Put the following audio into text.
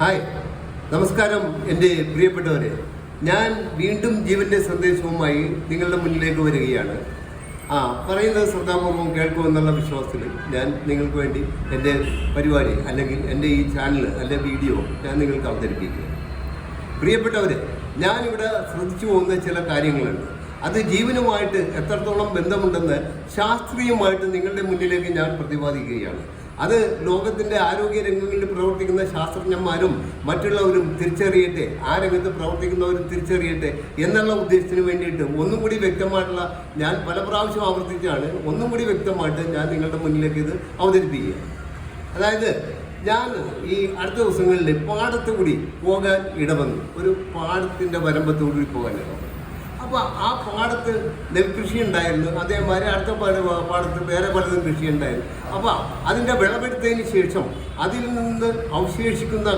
Hi, നമസ്കാരം എൻ്റെ പ്രിയപ്പെട്ടവരെ. ഞാൻ വീണ്ടും ജീവൻ്റെ സന്ദേശവുമായി നിങ്ങളുടെ മുന്നിലേക്ക് വരികയാണ്. പറയുന്നത് ശ്രദ്ധാപൂർവം കേൾക്കുമെന്നുള്ള വിശ്വാസത്തിൽ ഞാൻ നിങ്ങൾക്ക് വേണ്ടി എൻ്റെ പരിപാടി അല്ലെങ്കിൽ എൻ്റെ ഈ ചാനൽ അല്ലെ വീഡിയോ ഞാൻ നിങ്ങൾക്ക് അവതരിപ്പിക്കുക. പ്രിയപ്പെട്ടവരെ, ഞാനിവിടെ ശ്രദ്ധിച്ചു പോകുന്ന ചില കാര്യങ്ങളുണ്ട്. അത് ജീവനുമായിട്ട് എത്രത്തോളം ബന്ധമുണ്ടെന്ന് ശാസ്ത്രീയമായിട്ട് നിങ്ങളുടെ മുന്നിലേക്ക് ഞാൻ പ്രതിപാദിക്കുകയാണ്. അത് ലോകത്തിൻ്റെ ആരോഗ്യ രംഗങ്ങളിൽ പ്രവർത്തിക്കുന്ന ശാസ്ത്രജ്ഞന്മാരും മറ്റുള്ളവരും തിരിച്ചറിയട്ടെ, ആ രംഗത്ത് പ്രവർത്തിക്കുന്നവരും തിരിച്ചറിയട്ടെ എന്നുള്ള ഉദ്ദേശത്തിന് വേണ്ടിയിട്ട് ഒന്നും കൂടി വ്യക്തമായിട്ടുള്ള, ഞാൻ പല പ്രാവശ്യം ആവർത്തിച്ചാണ്, ഒന്നും കൂടി വ്യക്തമായിട്ട് ഞാൻ നിങ്ങളുടെ മുന്നിലേക്ക് ഇത് അവതരിപ്പിക്കുക. അതായത് ഞാൻ ഈ അടുത്ത ദിവസങ്ങളിൽ പാടത്ത് കൂടി പോകാൻ ഇടവന്നു. ഒരു പാടത്തിൻ്റെ വരമ്പത്തോടുകൂടി പോകാൻ ഇടവന്നു. അപ്പോൾ ആ പാടത്ത് നെൽകൃഷി ഉണ്ടായിരുന്നു. അതേമാതിരി അടുത്ത പാടത്ത് വേറെ പലതും കൃഷി ഉണ്ടായിരുന്നു. അപ്പോൾ അതിൻ്റെ വിളവെടുത്തതിന് ശേഷം അതിൽ നിന്ന് അവശേഷിക്കുന്ന